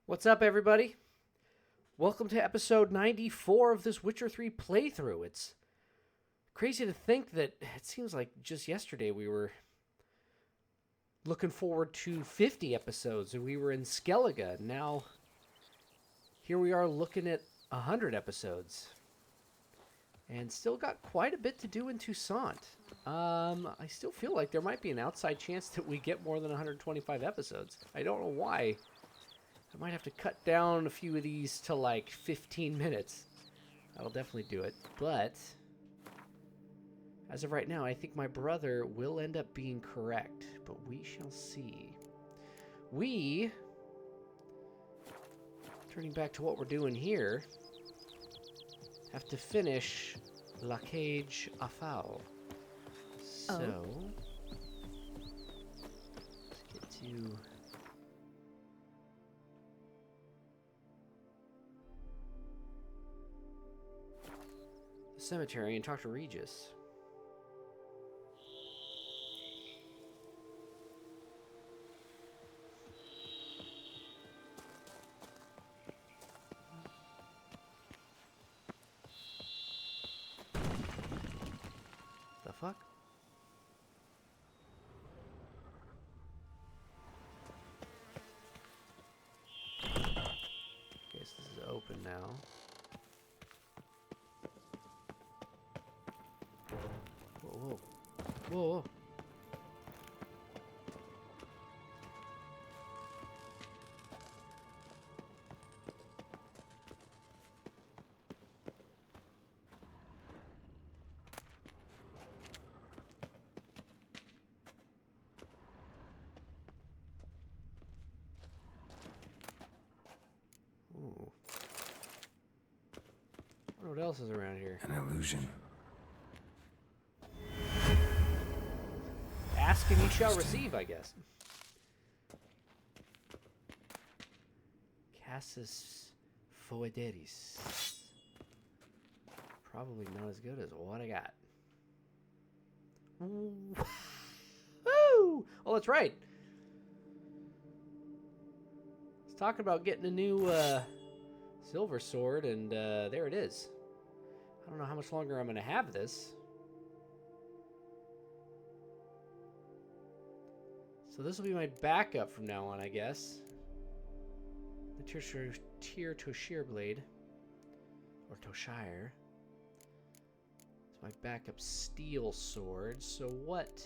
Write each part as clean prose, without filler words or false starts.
What's up, everybody? Welcome to episode 94 of this Witcher 3 playthrough. It's crazy to think that it seems like just yesterday we were looking forward to 50 episodes and we were in Skellige. Now, here we are looking at 100 episodes. And still got quite a bit to do in Toussaint. I still feel like there might be an outside chance that we get more than 125 episodes. I don't know why. I might have to cut down a few of these to like 15 minutes. I'll definitely do it. But as of right now, I think my brother will end up being correct. But we shall see. Turning back to what we're doing here, have to finish La Cage Au Fou. So, let's get to... the cemetery and talk to Regis. The fuck? Guess this is open now. Whoa, whoa. Whoa, whoa. Ooh. I wonder what else is around here. An illusion. Ask and you shall receive, I guess. Cassis Foederis. Probably not as good as what I got. Woo! Oh, that's right. I was talking about getting a new silver sword, and there it is. I don't know how much longer I'm going to have this. So this will be my backup from now on, I guess. The Tyr Toshire blade. Or Toshire. It's my backup steel sword. So what?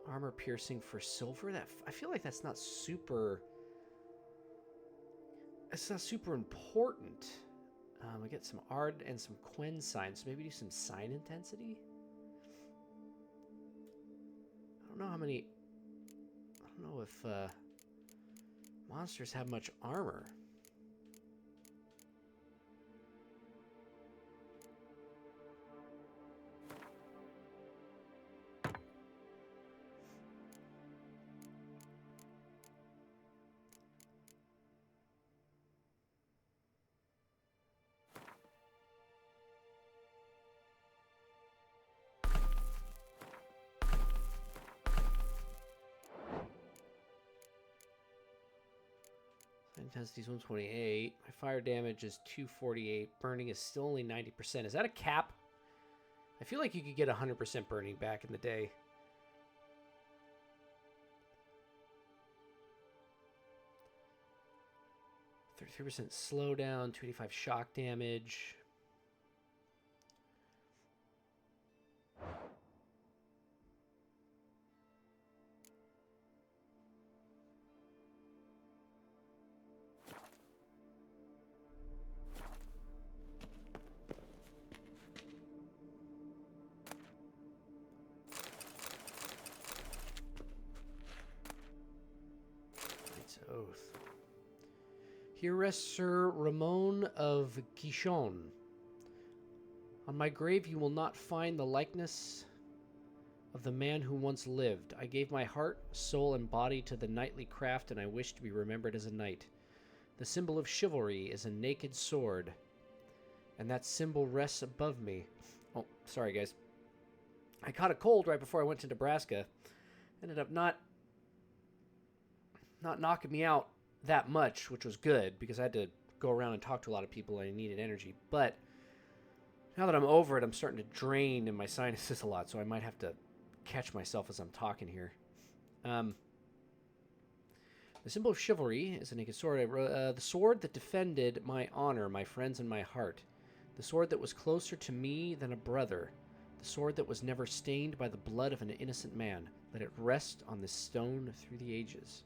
Armor piercing for silver? I feel like that's not super... It's not super important. I get some Ard and some Quen signs. So maybe do some sign intensity? I don't know how many... I don't know if monsters have much armor. Intensity is 128. My fire damage is 248. Burning is still only 90%. Is that a cap? I feel like you could get 100% burning back in the day. 33% slowdown, 285 shock damage. Oath. Here rests Sir Ramon of Guichon. On my grave you will not find the likeness of the man who once lived. I gave my heart, soul, and body to the knightly craft, and I wish to be remembered as a knight. The symbol of chivalry is a naked sword, and that symbol rests above me. Oh, sorry guys. I caught a cold right before I went to Nebraska. Ended up not not knocking me out that much, which was good because I had to go around and talk to a lot of people and I needed energy. But now that I'm over it, I'm starting to drain in my sinuses a lot, so I might have to catch myself as I'm talking here. The symbol of chivalry is a naked sword. The sword that defended my honor, my friends, and my heart. The sword that was closer to me than a brother. The sword that was never stained by the blood of an innocent man. Let it rest on this stone through the ages.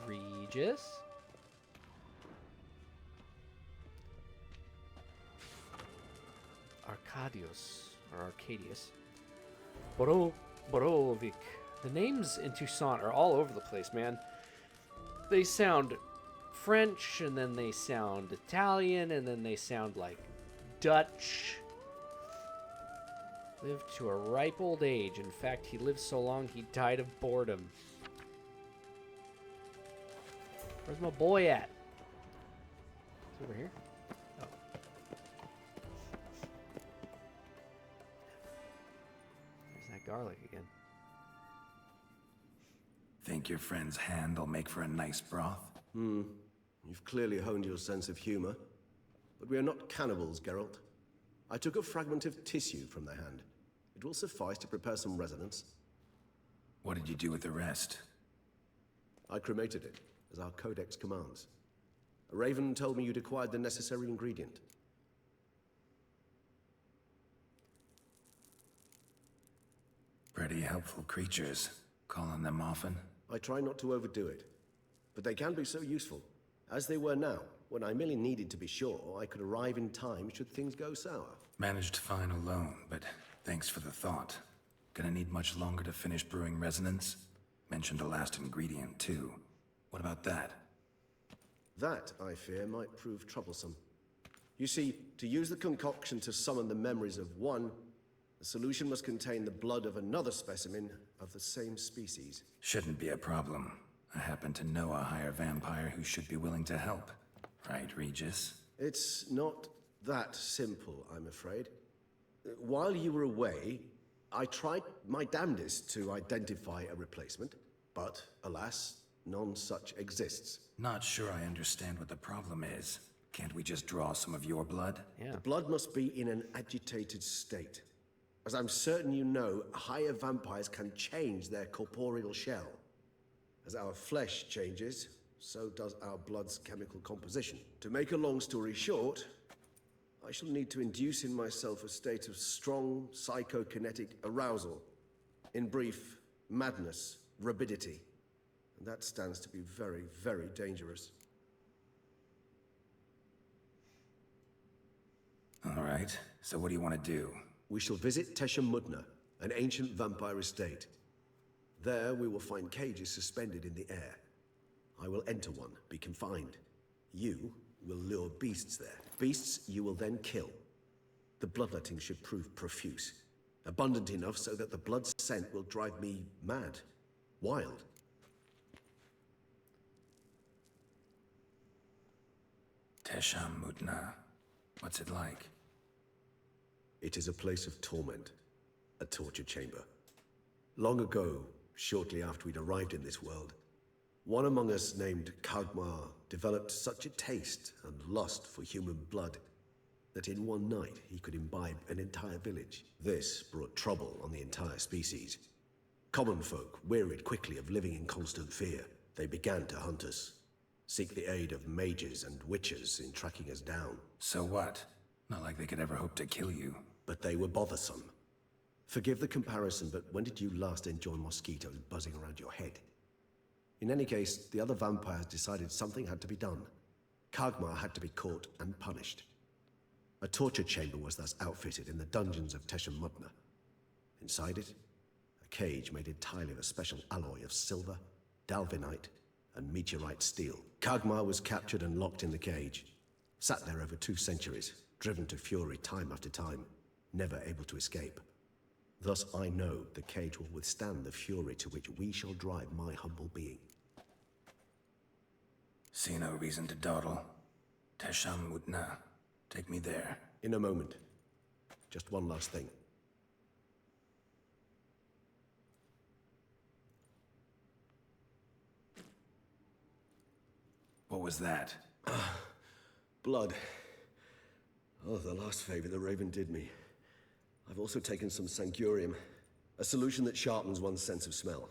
Regis? Arcadius. Borovic. The names in Toussaint are all over the place, man. They sound French, and then they sound Italian, and then they sound like Dutch. Lived to a ripe old age. In fact, he lived so long he died of boredom. Where's my boy at? He's over here? Oh. There's that garlic again. Think your friend's hand will make for a nice broth? You've clearly honed your sense of humor. But we are not cannibals, Geralt. I took a fragment of tissue from their hand. It will suffice to prepare some resonance. What did you do with the rest? I cremated it, as our codex commands. A raven told me you'd acquired the necessary ingredient. Pretty helpful creatures. Call on them often? I try not to overdo it. But they can be so useful, as they were now, when I merely needed to be sure I could arrive in time should things go sour. Managed fine alone, but thanks for the thought. Gonna need much longer to finish brewing resonance? Mentioned the last ingredient, too. What about that? That, I fear, might prove troublesome. You see, to use the concoction to summon the memories of one, the solution must contain the blood of another specimen of the same species. Shouldn't be a problem. I happen to know a higher vampire who should be willing to help. Right, Regis? It's not that simple, I'm afraid. While you were away, I tried my damnedest to identify a replacement, but alas, none such exists. Not sure I understand what the problem is. Can't we just draw some of your blood? Yeah. The blood must be in an agitated state. As I'm certain you know, higher vampires can change their corporeal shell. As our flesh changes, so does our blood's chemical composition. To make a long story short, I shall need to induce in myself a state of strong psychokinetic arousal. In brief, madness, rabidity. And that stands to be very, very dangerous. All right, so what do you want to do? We shall visit Teshamudna, an ancient vampire estate. There we will find cages suspended in the air. I will enter one, be confined. You will lure beasts there. Beasts you will then kill. The bloodletting should prove profuse. Abundant enough so that the blood scent will drive me mad. Wild. Teshamudna. What's it like? It is a place of torment. A torture chamber. Long ago, shortly after we'd arrived in this world, one among us named Kagmar developed such a taste and lust for human blood that in one night he could imbibe an entire village. This brought trouble on the entire species. Common folk wearied quickly of living in constant fear. They began to hunt us, seek the aid of mages and witches in tracking us down. So what? Not like they could ever hope to kill you. But they were bothersome. Forgive the comparison, but when did you last enjoy mosquitoes buzzing around your head? In any case, the other vampires decided something had to be done. Kagmar had to be caught and punished. A torture chamber was thus outfitted in the dungeons of Teshamudna. Inside it, a cage made entirely of a special alloy of silver, dalvinite, and meteorite steel. Kagmar was captured and locked in the cage. Sat there over 2 centuries, driven to fury time after time, never able to escape. Thus I know the cage will withstand the fury to which we shall drive my humble being. See no reason to dawdle. Tesham Mutna. Take me there. In a moment. Just one last thing. What was that? Blood. Oh, the last favor the Raven did me. I've also taken some Sancurium, a solution that sharpens one's sense of smell.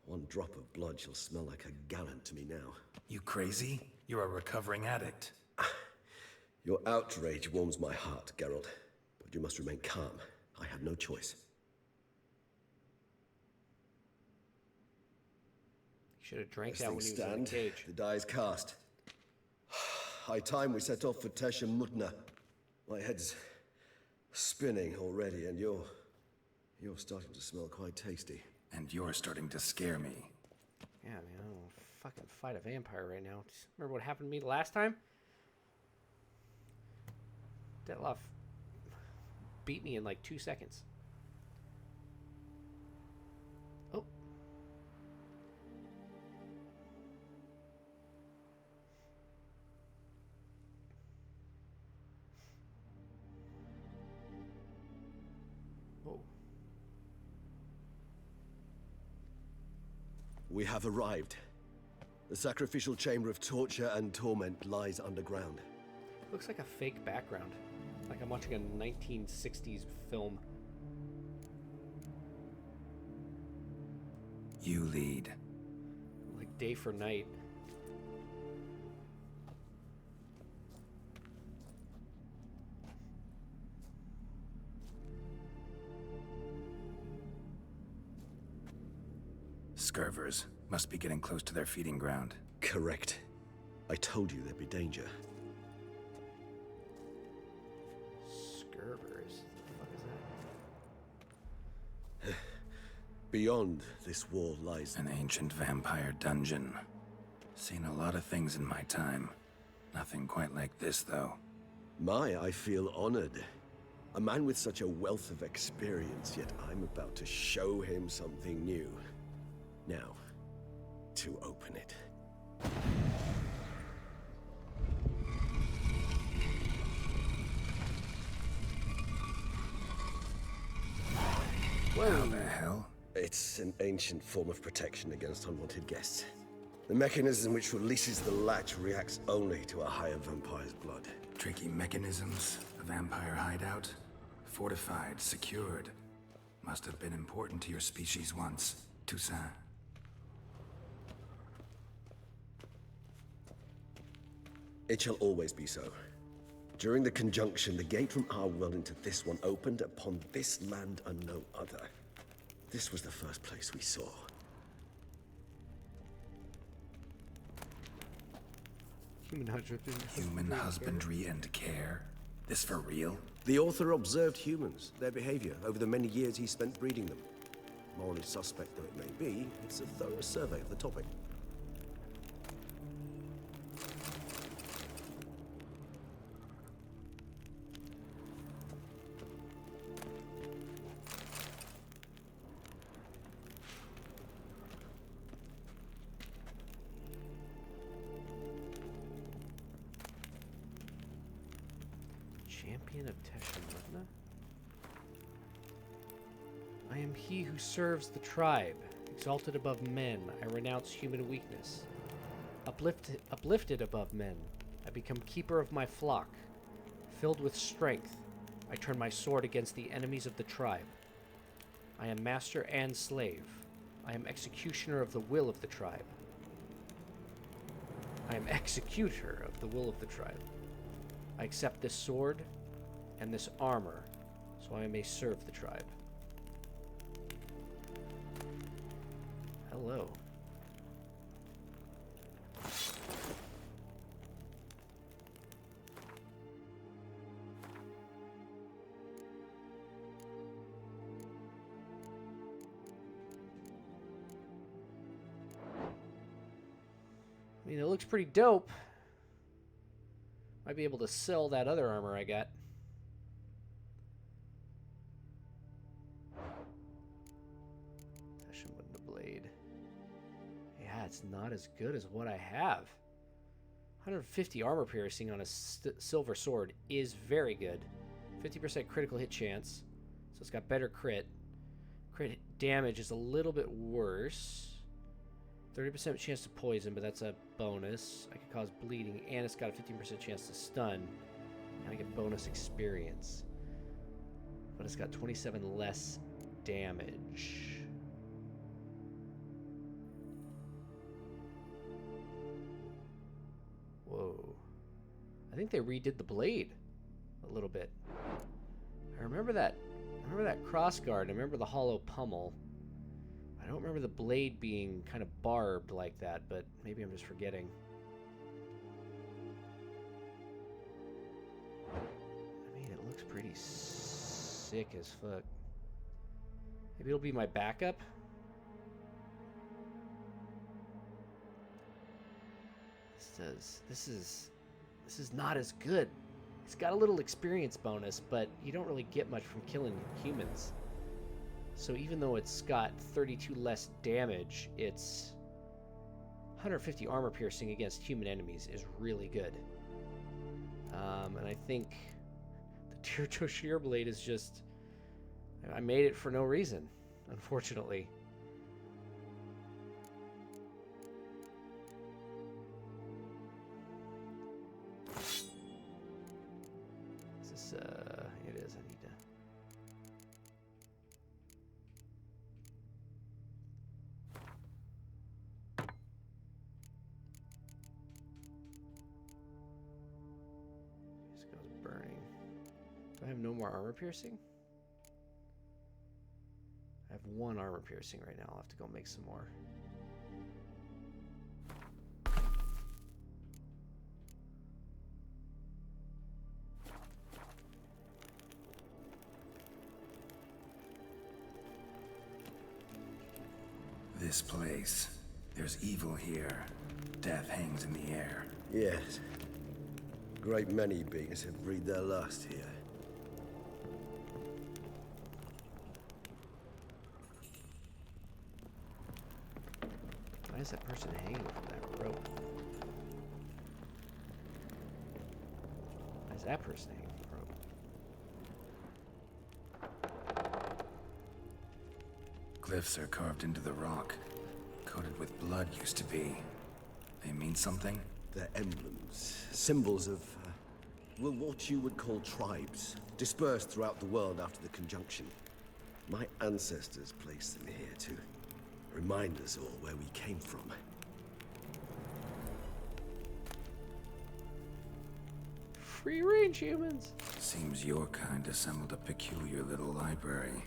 One drop of blood shall smell like a gallon to me now. You crazy? You're a recovering addict. Your outrage warms my heart, Geralt. But you must remain calm. I had no choice. Should have drank As that when things he was in the stand, cage. the die is cast. High time we set off for Tesham Mutna. My head's spinning already, and you're starting to smell quite tasty. And you're starting to scare me. Yeah, man, I don't want to fucking fight a vampire right now. Just remember what happened to me last time? Detloff beat me in like 2 seconds. Oh. Oh. We have arrived. The sacrificial chamber of torture and torment lies underground. Looks like a fake background. Like I'm watching a 1960s film. You lead. Like day for night. Scurvers. Must be getting close to their feeding ground. Correct. I told you there'd be danger. Scurvers. What the fuck is that? Beyond this wall lies An ancient vampire dungeon. Seen a lot of things in my time. Nothing quite like this, though. I feel honored. A man with such a wealth of experience, yet I'm about to show him something new. Now, to open it. How the hell? It's an ancient form of protection against unwanted guests. The mechanism which releases the latch reacts only to a higher vampire's blood. Tricky mechanisms, a vampire hideout. Fortified, secured. Must have been important to your species once, Toussaint. It shall always be so. During the conjunction, the gate from our world into this one opened upon this land and no other. This was the first place we saw. Human husbandry and care? This for real? The author observed humans, their behavior, over the many years he spent breeding them. Morally suspect though it may be, it's a thorough survey of the topic. Champion of Tesham Mutna? I am he who serves the tribe. Exalted above men, I renounce human weakness. Uplifted above men, I become keeper of my flock. Filled with strength, I turn my sword against the enemies of the tribe. I am master and slave. I am executioner of the will of the tribe. I am executor of the will of the tribe. I accept this sword and this armor, so I may serve the tribe. Hello. I mean, it looks pretty dope. Might be able to sell that other armor I got. Tesham Mutna blade. Yeah, it's not as good as what I have. 150 armor piercing on a silver sword is very good. 50% critical hit chance, so it's got better crit. Crit damage is a little bit worse. 30% chance to poison, but that's a bonus. I can cause bleeding, and it's got a 15% chance to stun. And I get bonus experience. But it's got 27 less damage. Whoa. I think they redid the blade a little bit. I remember that crossguard. I remember the hollow pummel. I don't remember the blade being kind of barbed like that, but maybe I'm just forgetting. I mean, it looks pretty sick as fuck. Maybe it'll be my backup. This is not as good. It's got a little experience bonus, but you don't really get much from killing humans. So even though it's got 32 less damage, its 150 armor piercing against human enemies is really good. And I think the Tirto Shear Blade is just... I made it for no reason, unfortunately. It is. I need to... Just goes burning. Do I have no more armor piercing? I have 1 armor piercing right now. I'll have to go make some more. This place. There's evil here. Death hangs in the air. Yes. Great many beings have breathed their last here. Why is that person hanging from that rope? Why is that person hanging from the rope? Glyphs are carved into the rock. Coated with blood used to be. They mean something? They're emblems, symbols of, well, what you would call tribes, dispersed throughout the world after the conjunction. My ancestors placed them here to remind us all where we came from. Free range humans! Seems your kind assembled a peculiar little library.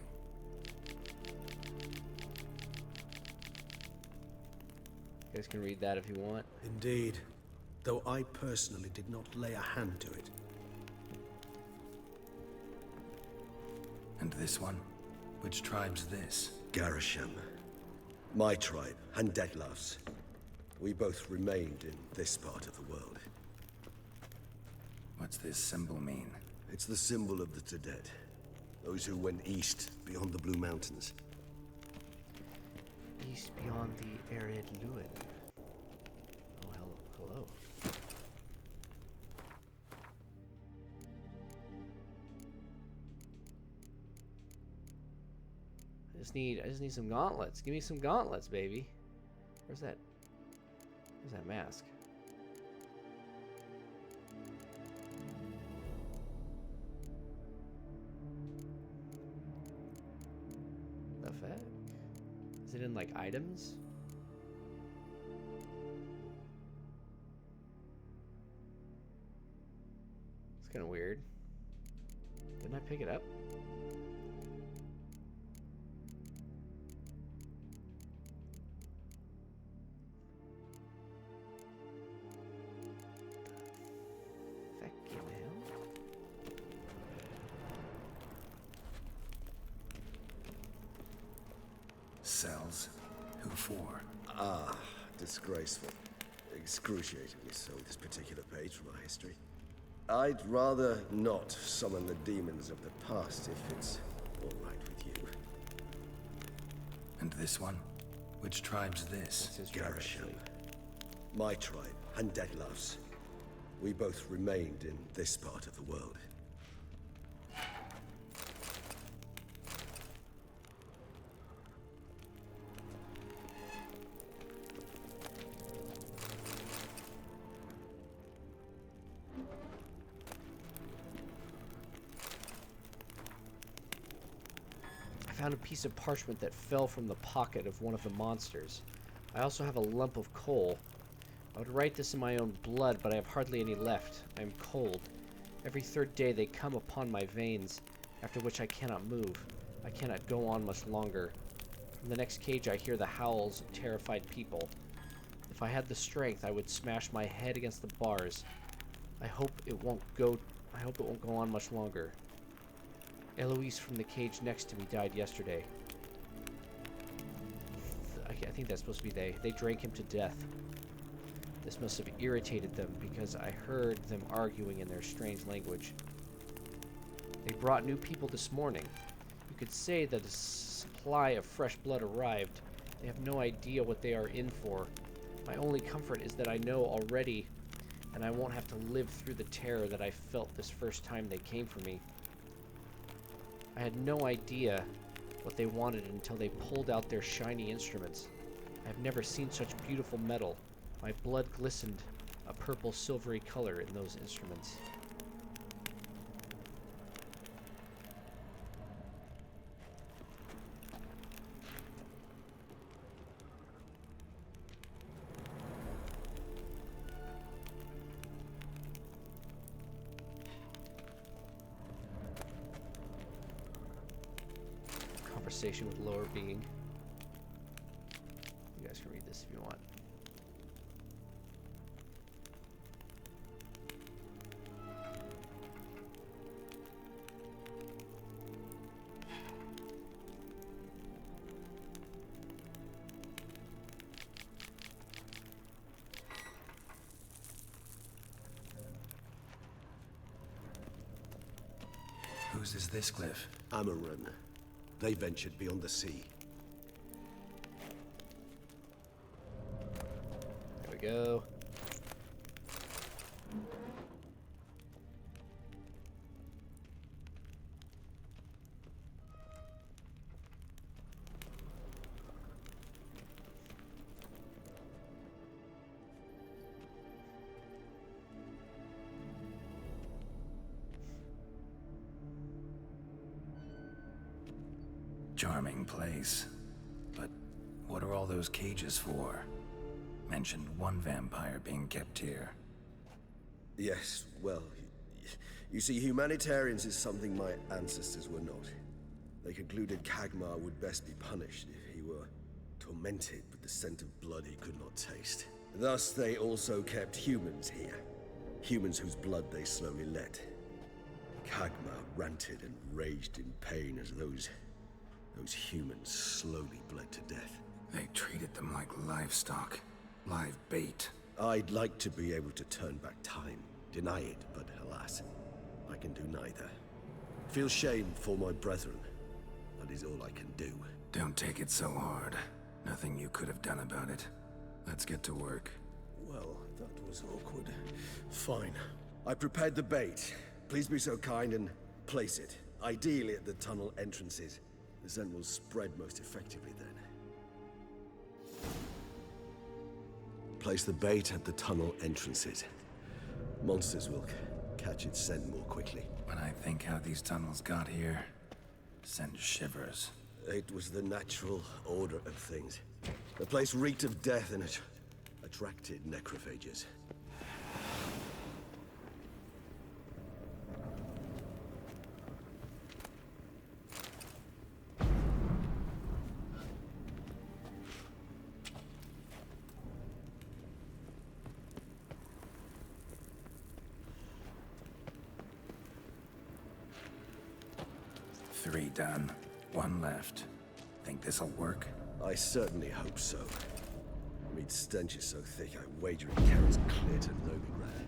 You guys can read that if you want. Indeed. Though I personally did not lay a hand to it. And this one? Which tribe's this? Garisham. My tribe, and Deadloves. We both remained in this part of the world. What's this symbol mean? It's the symbol of the Tedet. Those who went east, beyond the Blue Mountains. East beyond the arid Lewin. Oh, hello. I just need some gauntlets. Give me some gauntlets, baby. Where's that mask? The fuck? Is it in like items? It's kind of weird. Didn't I pick it up? Cells? Who for? Ah, disgraceful. Excruciatingly so, this particular page from our history. I'd rather not summon the demons of the past if it's all right with you. And this one? Which tribe's this? This is right, Garisham. actually. My tribe, and Deadloves. We both remained in this part of the world. I found a piece of parchment that fell from the pocket of one of the monsters. I also have a lump of coal. I would write this in my own blood, but I have hardly any left. I am cold. Every third day they come upon my veins, after which I cannot move. I cannot go on much longer. From the next cage I hear the howls of terrified people. If I had the strength, I would smash my head against the bars. I hope it won't go on much longer. Eloise from the cage next to me died yesterday. I think that's supposed to be they. They drank him to death. This must have irritated them because I heard them arguing in their strange language. They brought new people this morning. You could say that a supply of fresh blood arrived. They have no idea what they are in for. My only comfort is that I know already, and I won't have to live through the terror that I felt this first time they came for me. I had no idea what they wanted until they pulled out their shiny instruments. I have never seen such beautiful metal. My blood glistened a purple silvery color in those instruments. Conversation with lower being. You guys can read this if you want. Whose is this cliff? Amaran. They ventured beyond the sea. There we go. Charming place. But what are all those cages for? Mentioned one vampire being kept here. Yes, well, you see, humanitarians is something my ancestors were not. They concluded Kagmar would best be punished if he were tormented with the scent of blood he could not taste. Thus, they also kept humans here. Humans whose blood they slowly let. Kagmar ranted and raged in pain as those humans slowly bled to death. They treated them like livestock. Live bait. I'd like to be able to turn back time, deny it, but alas, I can do neither. Feel shame for my brethren. That is all I can do. Don't take it so hard. Nothing you could have done about it. Let's get to work. Well, that was awkward. Fine. I prepared the bait. Please be so kind and place it. Ideally at the tunnel entrances. The scent will spread most effectively then. Place the bait at the tunnel entrances. Monsters will catch its scent more quickly. When I think how these tunnels got here, send shivers. It was the natural order of things. The place reeked of death and it attracted necrophages. Three done. One left. Think this'll work? I certainly hope so. Meat's stench is so thick, I wager it carries clear to Novigrad.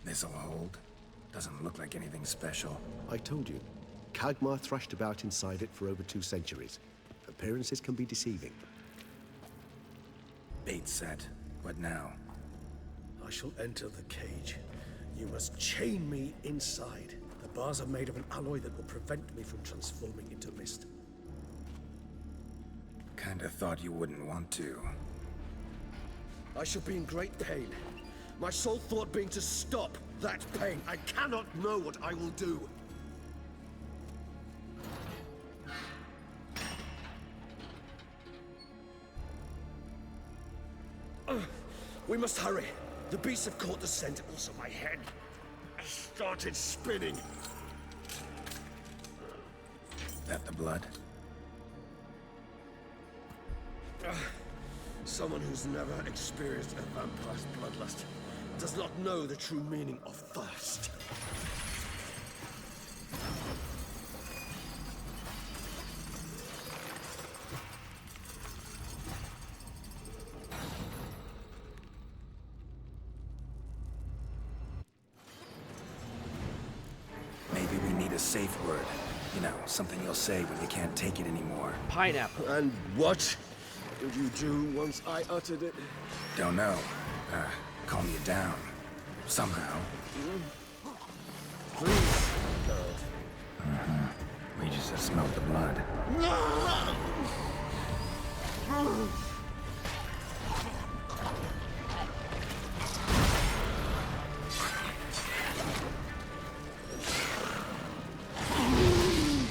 This'll hold. Doesn't look like anything special. I told you. Kagmar thrashed about inside it for over 2 centuries. Appearances can be deceiving. Bait set. What now? I shall enter the cage. You must chain me inside. The bars are made of an alloy that will prevent me from transforming into mist. Kinda thought you wouldn't want to. I shall be in great pain. My sole thought being to stop that pain. I cannot know what I will do. We must hurry. The beasts have caught the scent. Also, my head started spinning. That the blood? Someone who's never experienced a vampire's bloodlust does not know the true meaning of thirst. Maybe we need a safe word. You know, something you'll say when you can't take it anymore. Pineapple. And what did you do once I uttered it? Don't know. Calm you down. Somehow. Please. We just have smelled the blood.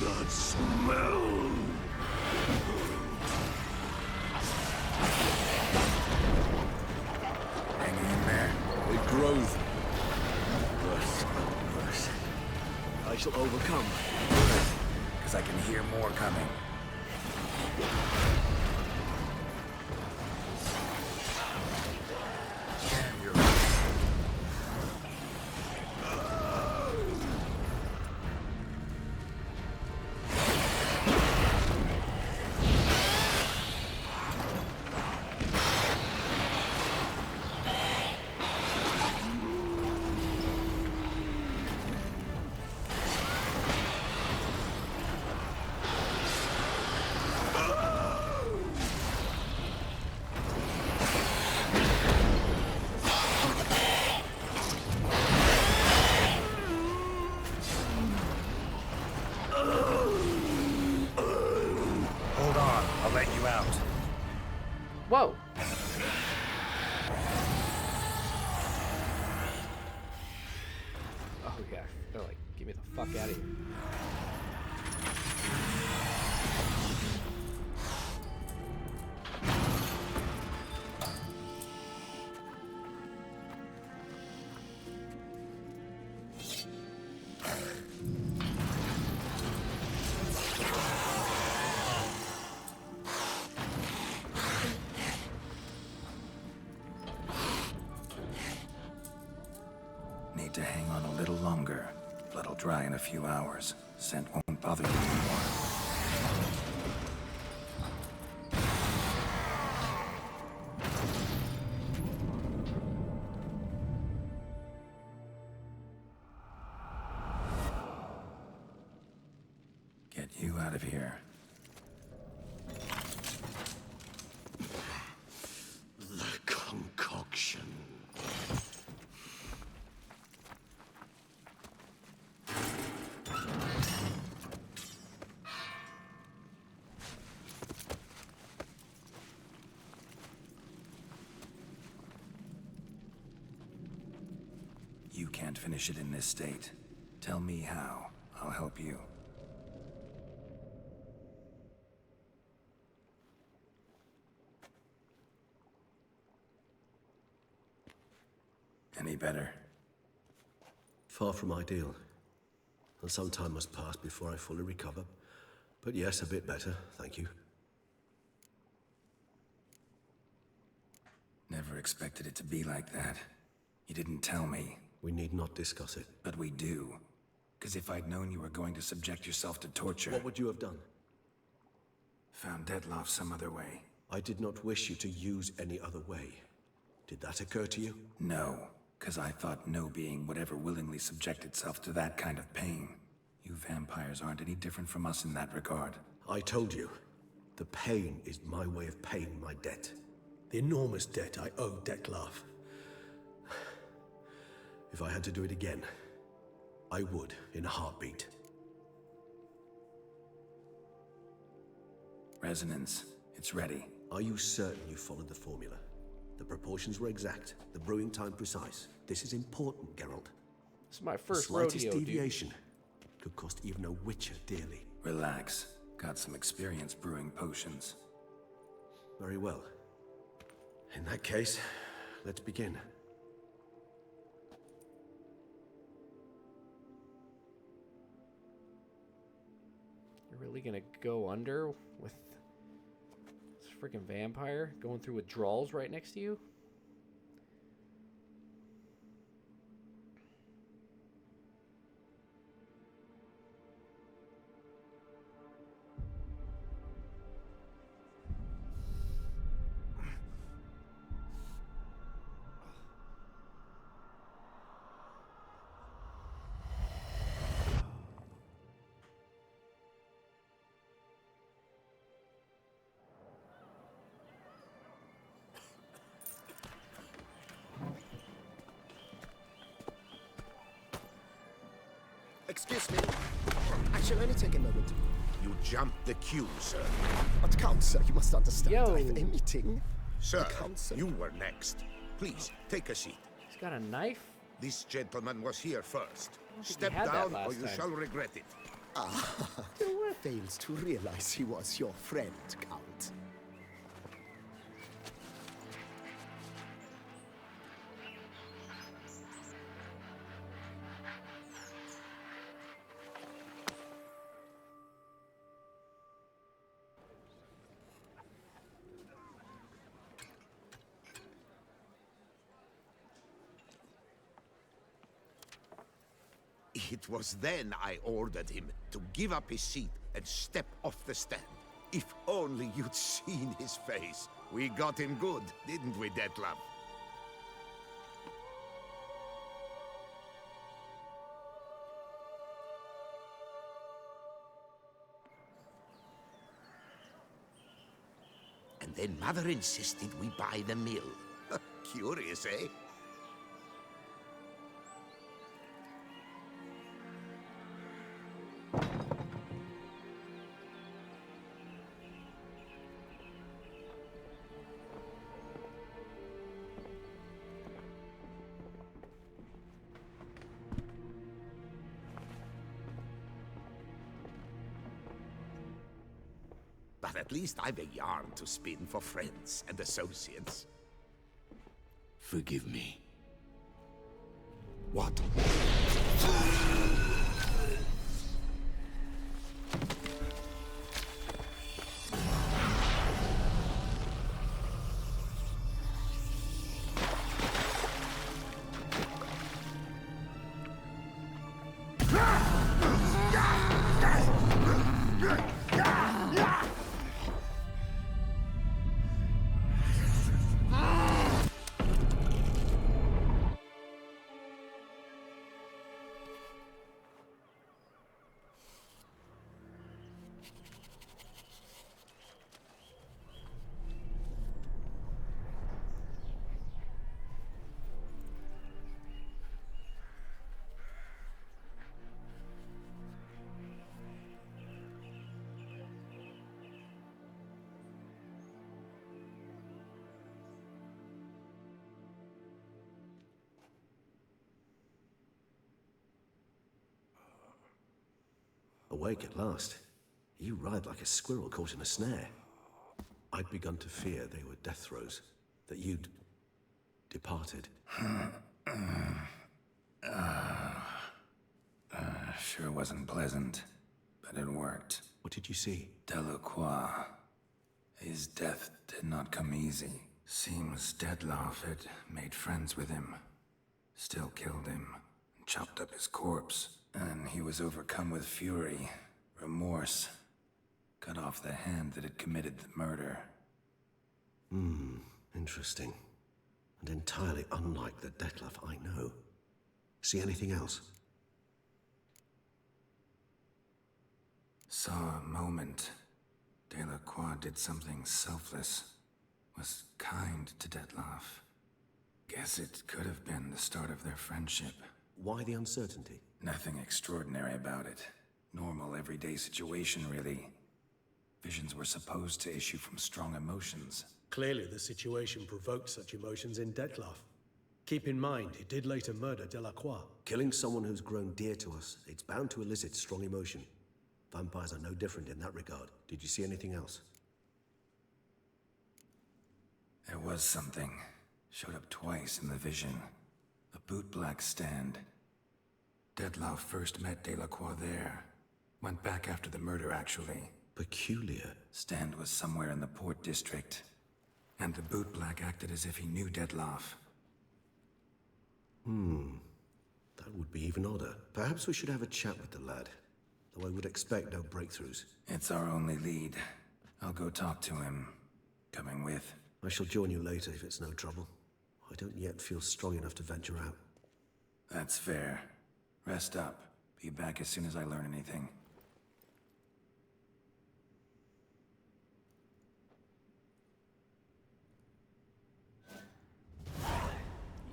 That smell. Hanging in there. It grows worse and worse. I shall overcome. Because I can hear more coming. Damn, you're right. Hold on, I'll let you out. Whoa. Oh yeah. They're like, get me the fuck out of here. Need to hang on a little longer. Blood'll dry in a few hours. Scent won't bother you anymore. Get you out of here. The concoction. You can't finish it in this state. Tell me how. I'll help you. Any better? Far from ideal. And some time must pass before I fully recover. But yes, a bit better, thank you. Never expected it to be like that. You didn't tell me. We need not discuss it. But we do. Because if I'd known you were going to subject yourself to torture... What would you have done? Found Dettlaff some other way. I did not wish you to use any other way. Did that occur to you? No. 'Cause I thought no being would ever willingly subject itself to that kind of pain. You vampires aren't any different from us in that regard. I told you, the pain is my way of paying my debt. The enormous debt I owe Dettlaff. If I had to do it again, I would in a heartbeat. Resonance, it's ready. Are you certain you followed the formula? The proportions were exact, the brewing time precise. This is important, Geralt. This is my The first slightest rodeo, dude. deviation could cost even a witcher dearly. Relax. Got some experience brewing potions. Very well. In that case, let's begin. You're really gonna go under with this freaking vampire going through withdrawals right next to you? Excuse me. I shall only take a moment. You jumped the queue, sir. But Count, sir, you must understand. Yo. I have a meeting. Sir, Counsel. you were next. Please, take a seat. He's got a knife? This gentleman was here first. think he Step had that down, last or you time. shall regret it. Fails to realize he was your friend, Count. It was then I ordered him to give up his seat and step off the stand. If only you'd seen his face. We got him good, didn't we, Dettlaff? And then Mother insisted we buy the mill. Curious, eh? But at least I've a yarn to spin for friends and associates. Forgive me. What? Awake at last. You ride like a squirrel caught in a snare. I'd begun to fear they were death throes, that you'd departed. Sure wasn't pleasant, but it worked. What did you see? Delacroix. His death did not come easy. Seems Dettlaff had made friends with him. Still killed him, and chopped up his corpse. And he was overcome with fury, remorse. Cut off the hand that had committed the murder. Interesting. and entirely unlike the Dettlaff I know. See anything else? Saw a moment. Delacroix did something selfless. Was kind to Dettlaff. Guess it could have been the start of their friendship. Why the uncertainty? Nothing extraordinary about it. Normal, everyday situation, really. Visions were supposed to issue from strong emotions. Clearly, the situation provoked such emotions in Dettlaff. Keep in mind, he did later murder Delacroix. Killing someone who's grown dear to us, it's bound to elicit strong emotion. Vampires are no different in that regard. Did you see anything else? There was something. Showed up twice in the vision. A bootblack stand. Dettlaff first met Delacroix there. Went back after the murder, actually. Peculiar. Stand was somewhere in the port district. And the bootblack acted as if he knew Dettlaff. That would be even odder. Perhaps we should have a chat with the lad. Though I would expect no breakthroughs. It's our only lead. I'll go talk to him. Coming with? I shall join you later if it's no trouble. I don't yet feel strong enough to venture out. That's fair. Rest up. Be back as soon as I learn anything.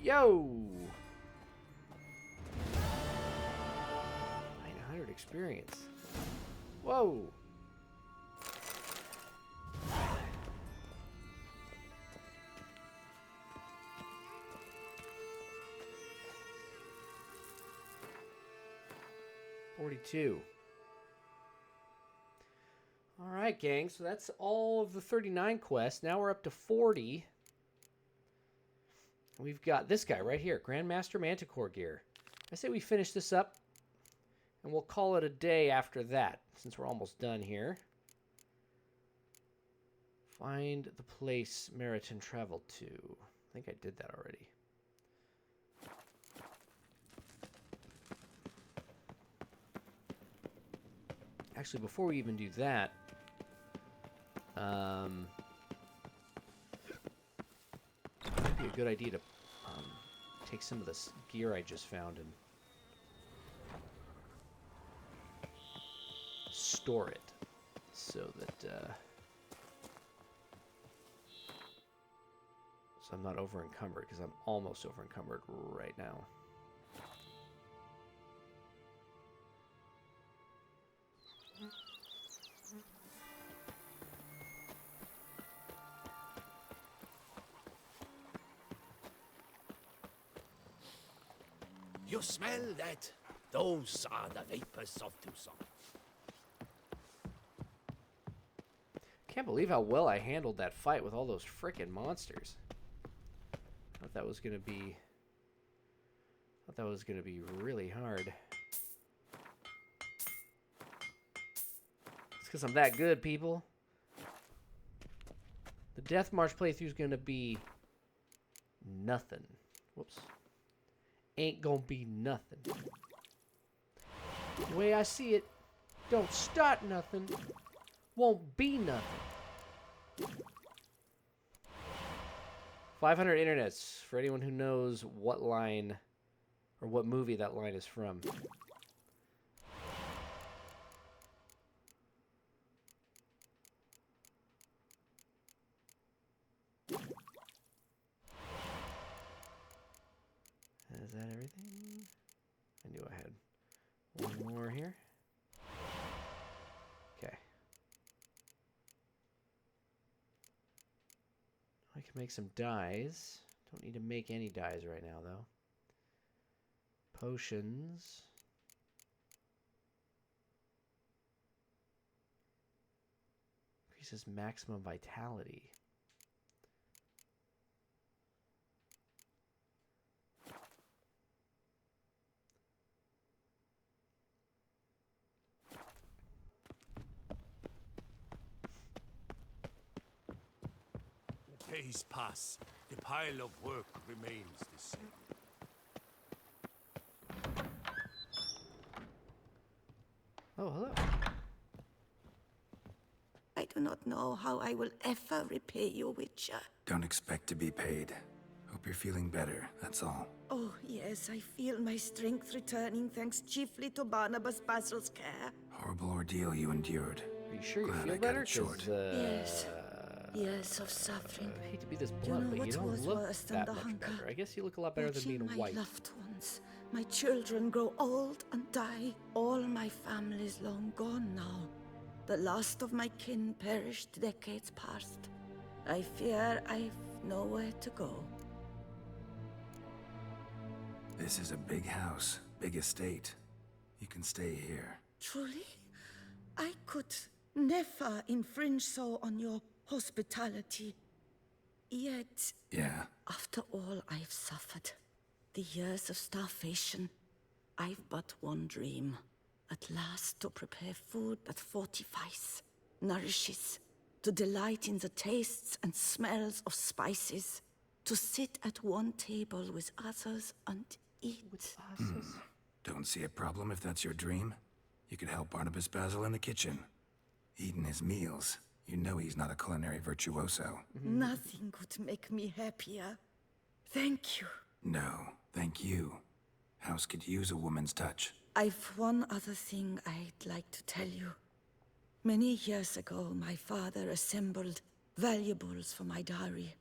Yo! 900 experience. Whoa! $42. All right, gang. So that's all of the 39 quests. Now we're up to 40. We've got this guy right here, Grandmaster Manticore gear. I say we finish this up, and we'll call it a day after that, since we're almost done here. Find the place Meriton traveled to. I think I did that already. Actually, before we even do that, might be a good idea to take some of this gear I just found and store it so that so I'm not over encumbered, because I'm almost over encumbered right now. You smell that? Those are the vapors of Tucson. Can't believe how well I handled that fight with all those frickin' monsters. Thought that was gonna be really hard. It's because I'm that good, people. The Death March playthrough is gonna be nothing. Whoops. Ain't gonna be nothing. The way I see it, don't start nothing, won't be nothing. 500 internets for anyone who knows what line or what movie that line is from. Is that everything? I knew I had one more here. Okay. I can make some dyes. Don't need to make any dyes right now, though. Potions. Increases maximum vitality. Days pass. The pile of work remains the same. Oh, hello. I do not know how I will ever repay you, Witcher. Don't expect to be paid. Hope you're feeling better, that's all. Oh, yes, I feel my strength returning thanks chiefly to Barnabas-Basil's care. Horrible ordeal you endured. Are you sure you Glad feel I cut better? it short. 'Cause, Yes. Years of suffering. I hate to be this You blunt, know but you what don't was look worse than that the much hunger? better. I guess you look a lot better than Watching being my white. loved ones, my children grow old and die. All my family's long gone now. The last of my kin perished decades past. I fear I've nowhere to go. This is a big house, big estate. You can stay here. Truly? I could never infringe so on your hospitality. Yet, Yeah, after all I've suffered, the years of starvation, I've but one dream. At last to prepare food that fortifies, nourishes, to delight in the tastes and smells of spices, to sit at one table with others and eat. don't see a problem if that's your dream. You could help Barnabas-Basil in the kitchen. Eating his meals. You know he's not a culinary virtuoso. Nothing could make me happier. Thank you. No, thank you. House could use a woman's touch. I've one other thing I'd like to tell you. Many years ago, my father assembled valuables for my dowry.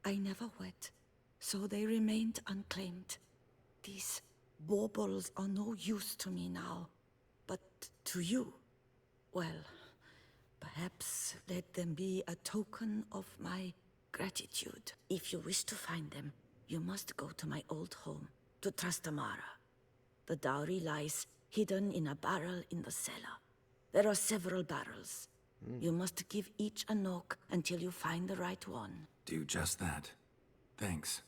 I never wed, so they remained unclaimed. These baubles are no use to me now, but to you, well, perhaps let them be a token of my gratitude. If you wish to find them, you must go to my old home, to Trastamara. The dowry lies hidden in a barrel in the cellar. There are several barrels. You must give each a knock until you find the right one. Do just that. Thanks.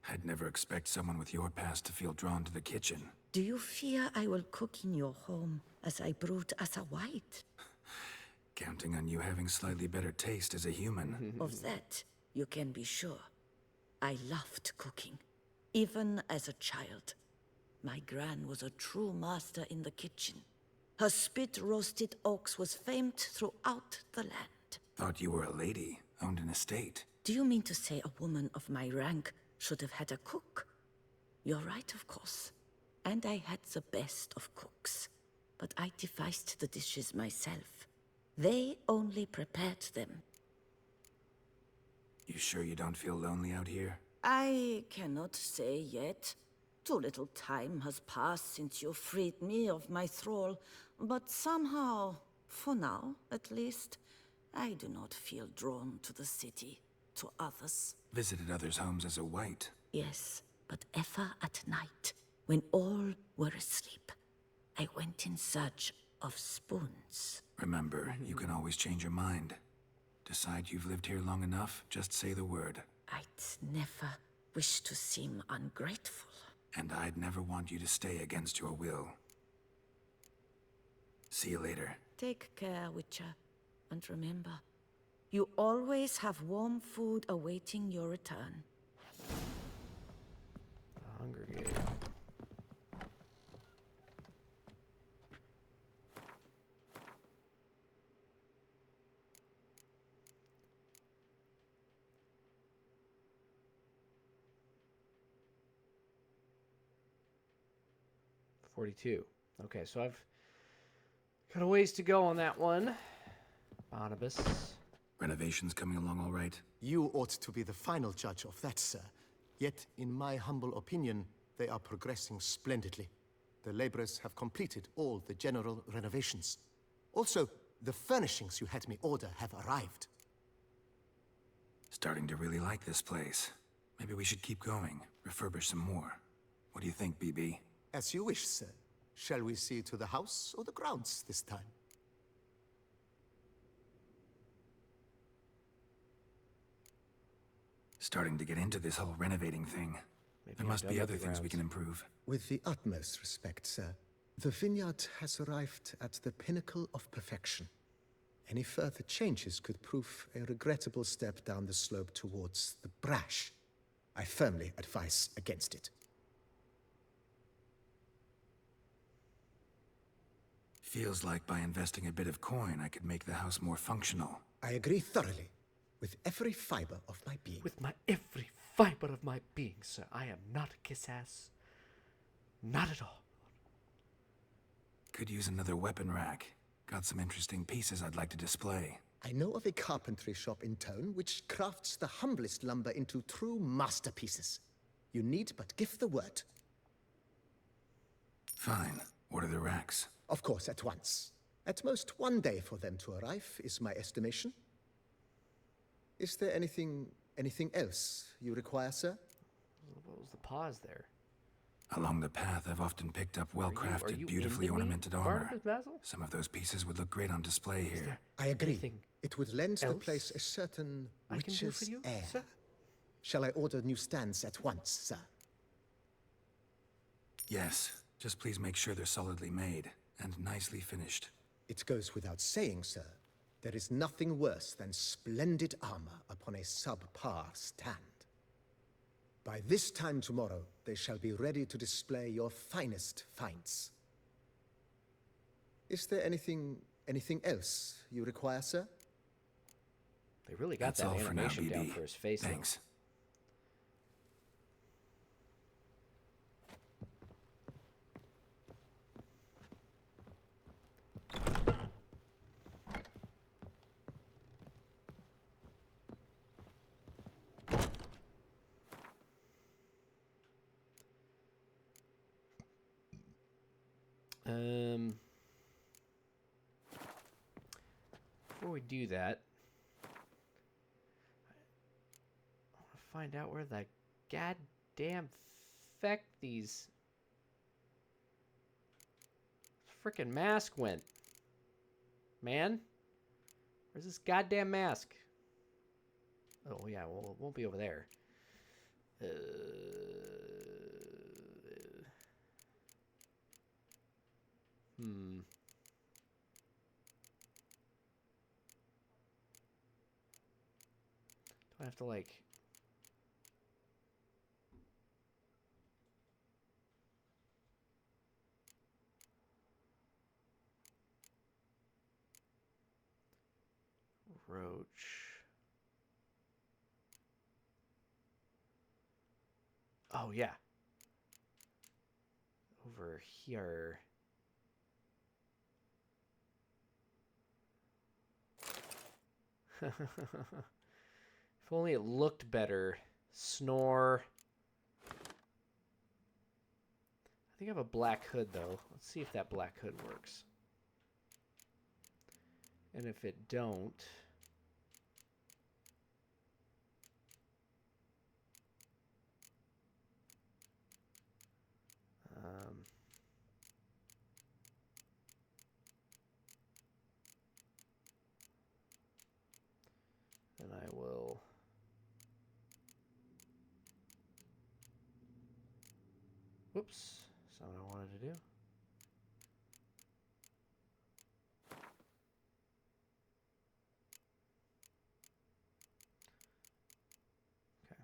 I'd never expect someone with your past to feel drawn to the kitchen. Do you fear I will cook in your home as I brewed as a white? Counting on you having slightly better taste as a human. Of that, you can be sure. I loved cooking, even as a child. My gran was a true master in the kitchen. Her spit-roasted ox was famed throughout the land. Thought you were a lady, owned an estate. Do you mean to say a woman of my rank should have had a cook? You're right, of course. And I had the best of cooks. But I devised the dishes myself. They only prepared them. You sure you don't feel lonely out here? I cannot say yet. Too little time has passed since you freed me of my thrall, but somehow, for now at least, I do not feel drawn to the city, to others. Visited others' homes as a white. Yes, but ever at night, when all were asleep, I went in search of spoons. Remember, you can always change your mind. Decide you've lived here long enough, just say the word. I'd never wish to seem ungrateful. And I'd never want you to stay against your will. See you later. Take care, Witcher. And remember, you always have warm food awaiting your return. Hunger Game. $42. Okay, so I've got a ways to go on that one. Barnabas. Renovations coming along all right? You ought to be the final judge of that, sir. Yet, in my humble opinion, they are progressing splendidly. The laborers have completed all the general renovations. Also, the furnishings you had me order have arrived. Starting to really like this place. Maybe we should keep going, refurbish some more. What do you think, BB? As you wish, sir. Shall we see to the house or the grounds this time? Starting to get into this whole renovating thing. Maybe There I'm must done be with other the things we grounds. can improve. With the utmost respect, sir, the vineyard has arrived at the pinnacle of perfection. Any further changes could prove a regrettable step down the slope towards the brash. I firmly advise against it. Feels like by investing a bit of coin, I could make the house more functional. I agree thoroughly, with every fiber of my being. With my every fiber of my being, sir. I am not a kiss-ass. Not at all. Could use another weapon rack. Got some interesting pieces I'd like to display. I know of a carpentry shop in town which crafts the humblest lumber into true masterpieces. You need but give the word. Fine. Order the racks. Of course, at once. At most 1 day for them to arrive, is my estimation. Is there anything else you require, sir? What was the pause there? Along the path, I've often picked up well-crafted, beautifully ornamented armor. Barnabas-Basil? Some of those pieces would look great on display here. I agree. anything It would lend the else place a certain I can do witch's for you, air. sir? Shall I order new stands at once, sir? Yes. Just please make sure they're solidly made and nicely finished. It goes without saying, sir. There is nothing worse than splendid armor upon a subpar stand. By this time tomorrow, they shall be ready to display your finest finds. Is there anything else you require, sir? They really got That's that all for now, animation down BB. for his face. though. Thanks. Before we do that, I want to find out where the goddamn feck these frickin' mask went. Man, where's this goddamn mask? Oh yeah, well it won't be over there. Do I have to like... Roach. Oh yeah. Over here. If only it looked better. Snore. I think I have a black hood, though. Let's see if that black hood works. And if it don't... then I will... Whoops. That's not what I wanted to do. Okay.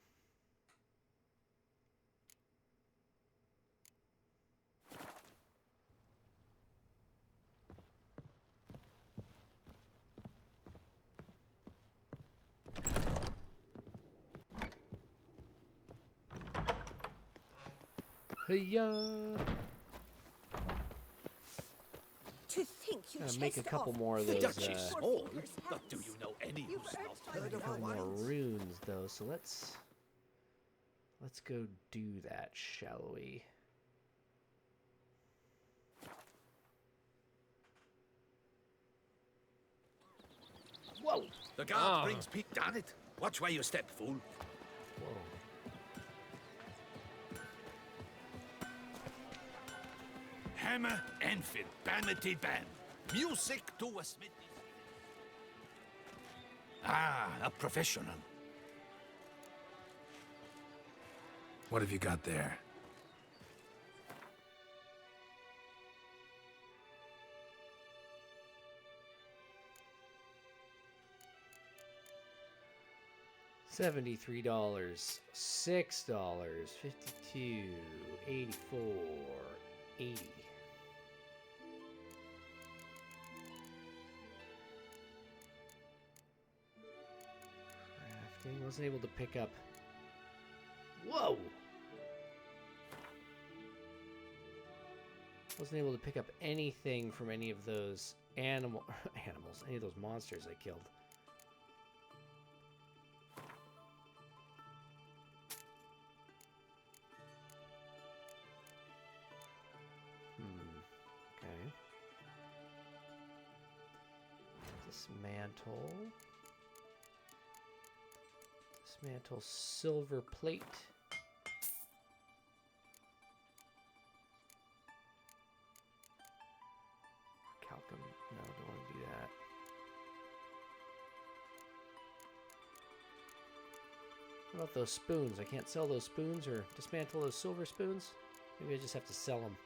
Hey-ya! To think you Make a chased couple off more of three those, Duchess, poor all? fingers' But do hands. you know any You've who's earned not my heard of Couple more confidence. runes, though, so let's go do that, shall we? Whoa! The guard brings Pete. Darn it! Watch where you step, fool. Whoa. Hammer, Enfield, Banity Band. Music to a smithy. Ah, a professional. What have you got there? $73, $6, 52, 84, 80. He wasn't able to pick up. Whoa! Wasn't able to pick up anything from any of those animals, any of those monsters I killed. Okay. Dismantle. Dismantle silver plate. Calcum. No, don't want to do that. What about those spoons? I can't sell those spoons or dismantle those silver spoons? Maybe I just have to sell them.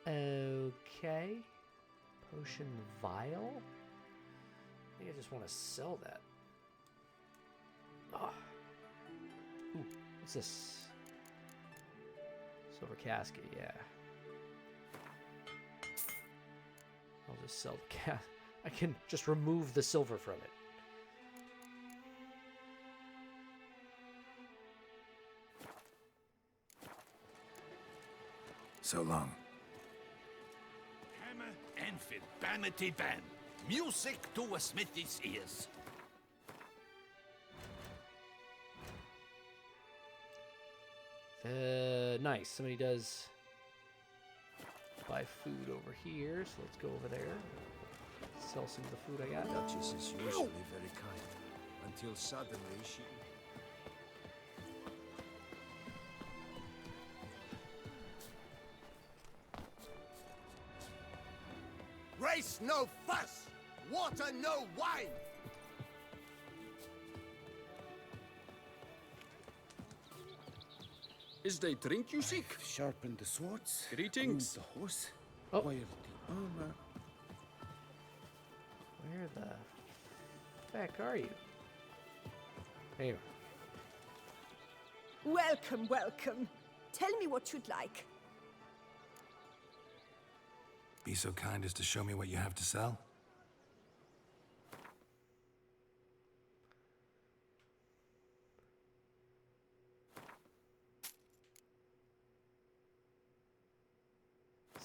Okay. Potion vial? I think I just want to sell that. Oh. Ooh, what's this? Silver casket, yeah. I'll just sell the casket. I can just remove the silver from it. So long. Hammer and fit vanity van. Music to a smithy's ears. Nice. Somebody does buy food over here, so let's go over there. Sell some of the food I got. Duchess is usually very kind, until suddenly she... Race no fuss! Water no wine! Is they drink you seek? Sharpen the swords. Greetings. Groom the horse. Oh. Wear the armor. Where the heck are you? There you are. Welcome, welcome. Tell me what you'd like. Be so kind as to show me what you have to sell?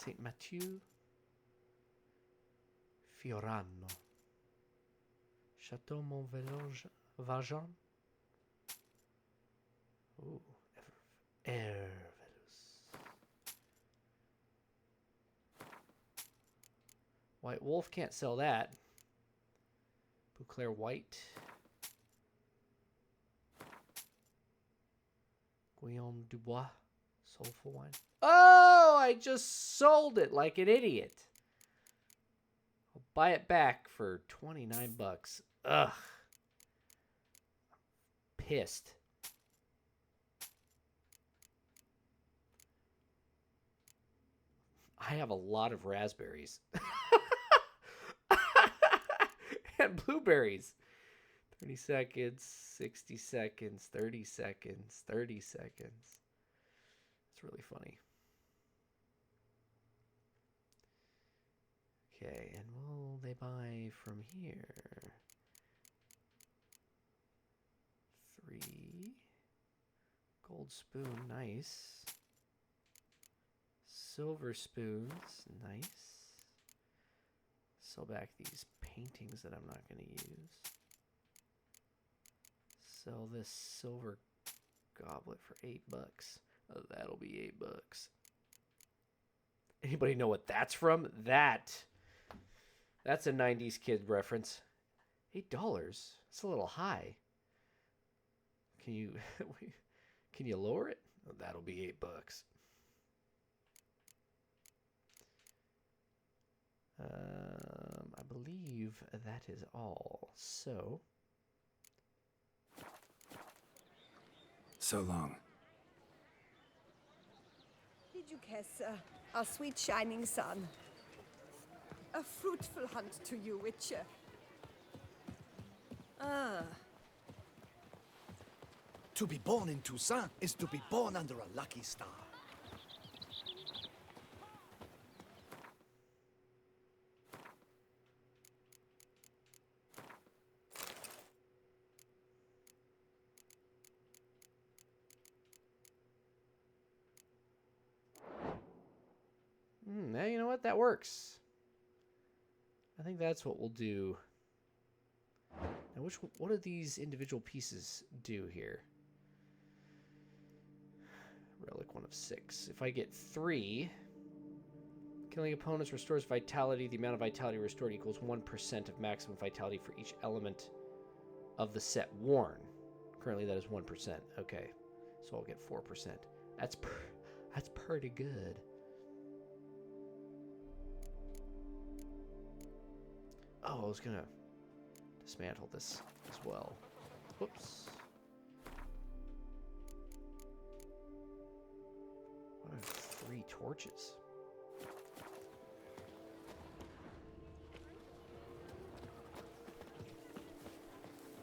Saint Mathieu, Fiorano, Chateau Montvaljean. Ooh, Ervelus. White Wolf can't sell that. Bouclair White. Guillaume Dubois, soulful wine. Oh, I just sold it like an idiot. I'll buy it back for 29 bucks. Ugh. I'm pissed. I have a lot of raspberries. And blueberries. 30 seconds, 60 seconds, 30 seconds, 30 seconds. It's really funny. Okay, and will they buy from here? 3. Gold spoon, nice. Silver spoons, nice. Sell back these paintings that I'm not going to use. Sell this silver goblet for 8 bucks. Oh, that'll be 8 bucks. Anybody know what that's from? That's a 90s kid reference. $8? That's a little high. Can you lower it? Oh, that'll be 8 bucks. I believe that is all. So long. Did you guess, our sweet shining sun? A fruitful hunt to you, Witcher. To be born in Toussaint is to be born under a lucky star. what? That works. I think that's what we'll do. Now, what do these individual pieces do here? Relic 1 of 6. If I get 3, killing opponents restores vitality. The amount of vitality restored equals 1% of maximum vitality for each element of the set worn. Currently, that is 1%. Okay, so I'll get 4%. That's pretty good. Oh, I was gonna dismantle this as well. Whoops. I have 3 torches.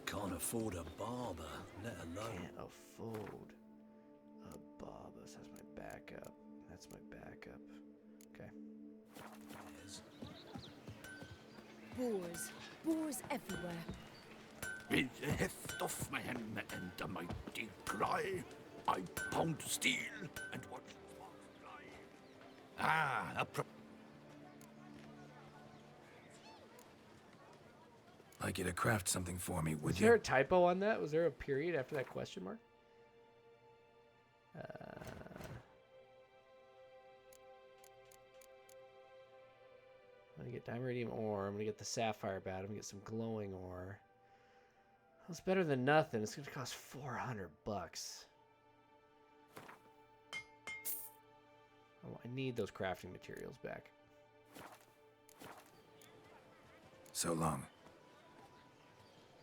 Can't afford a barber, let alone. Can't afford a barber. So that's my backup. That's my backup. Okay. Boars. Boars everywhere. With the heft of my hand and a mighty cry, I pound steel and watch sparks fly. Ah, Like you to craft something for me, would Was you? there a typo on that? Was there a period after that question mark? I'm gonna get dimeradium ore. I'm gonna get the sapphire bat. I'm gonna get some glowing ore. That's better than nothing. It's gonna cost $400. Oh, I need those crafting materials back. So long.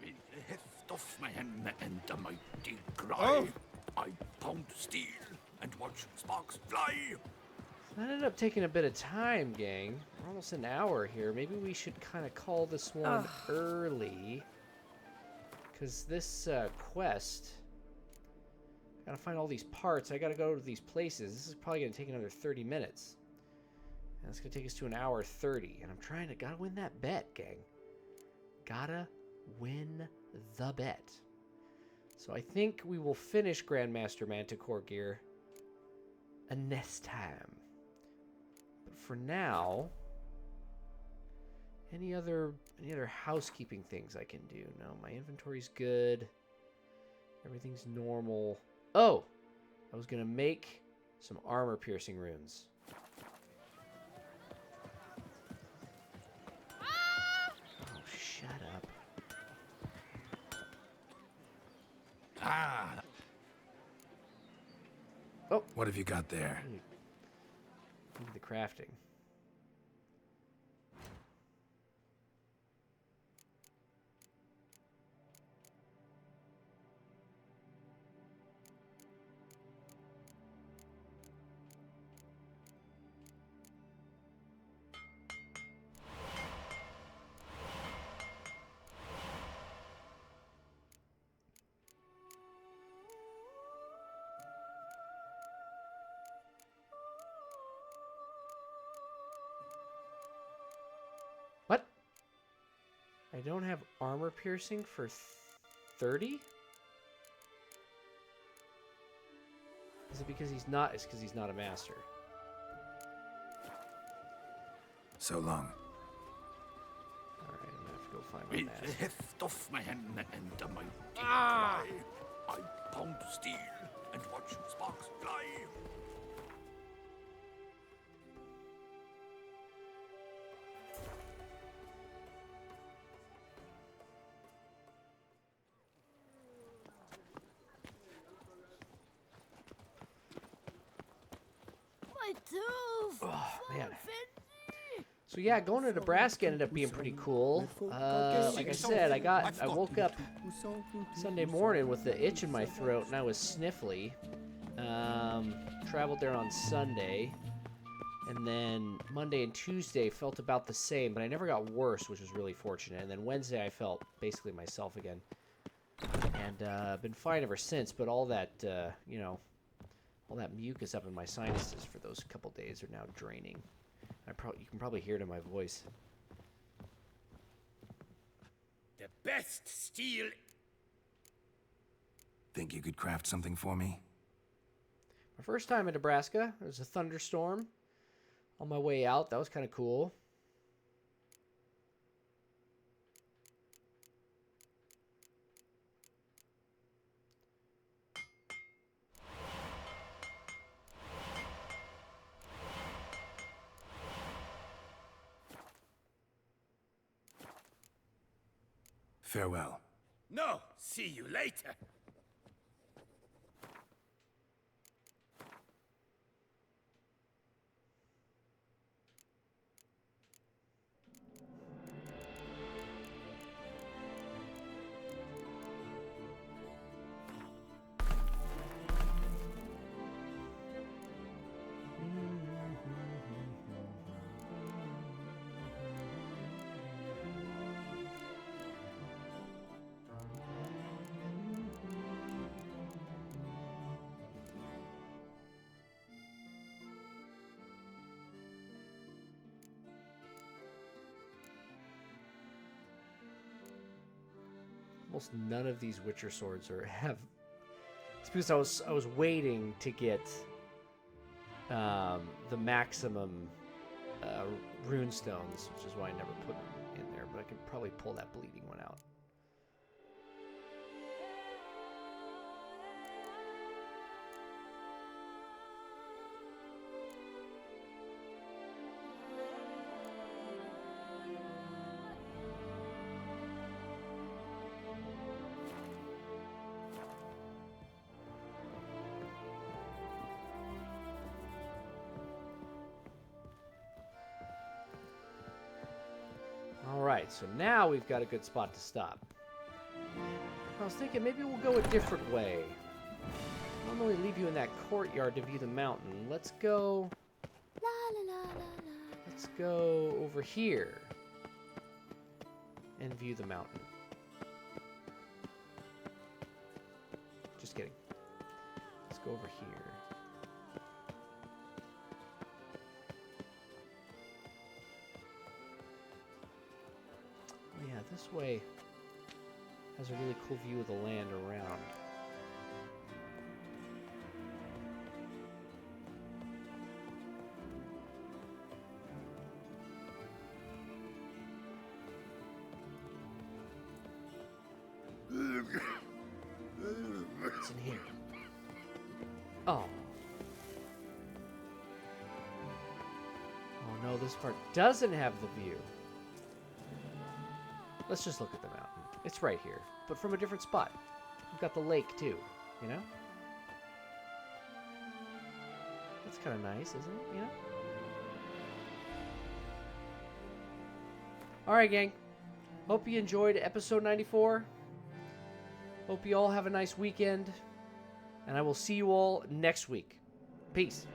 with the heft of my hand and a mighty cry, I pound steel and watch sparks fly. That ended up taking a bit of time, gang. We're almost an hour here. Maybe we should kind of call this one early. Because this quest, gotta find all these parts. I gotta go to these places. This is probably gonna take another 30 minutes. And it's gonna take us to an hour 30. And I'm trying to, gotta win that bet, gang. Gotta win the bet. So I think we will finish Grandmaster Manticore gear next time. But for now, any other housekeeping things I can do? No, my inventory's good. Everything's normal. Oh, I was gonna make some armor piercing runes. Oh, shut up. Ah. Oh. What have you got there? Look at the crafting. What? I don't have armor piercing for 30? Is it because he's not? It's because he's not a master. So long. Alright, I'm gonna have to go find my With the master. heft of my hand and a mighty cry, I pound steel and watch sparks fly. My tooth! Oh, man. So yeah, going to Nebraska ended up being pretty cool. Like I said, I woke up Sunday morning with the itch in my throat and I was sniffly. Traveled there on Sunday, and then Monday and Tuesday felt about the same, but I never got worse, which was really fortunate. And then Wednesday I felt basically myself again, and been fine ever since. But all that, all that mucus up in my sinuses for those couple days are now draining. You can probably hear it in my voice. The best steel. Think you could craft something for me? My first time in Nebraska, there was a thunderstorm. On my way out, that was kind of cool. Farewell. No, see you later. Almost none of these Witcher swords have. It's because I was waiting to get the maximum rune stones, which is why I never put them in there. But I could probably pull that bleeding one out. Alright, so now we've got a good spot to stop. I was thinking maybe we'll go a different way. I normally leave you in that courtyard to view the mountain. Let's go... Let's go over here and view the mountain. Just kidding. Let's go over here. Yeah, this way has a really cool view of the land around. What's in here? Oh. Oh no, this part doesn't have the view. Let's just look at the mountain. It's right here, but from a different spot. We've got the lake too, you know? That's kind of nice, isn't it? You know? Alright, gang. Hope you enjoyed episode 94. Hope you all have a nice weekend. And I will see you all next week. Peace.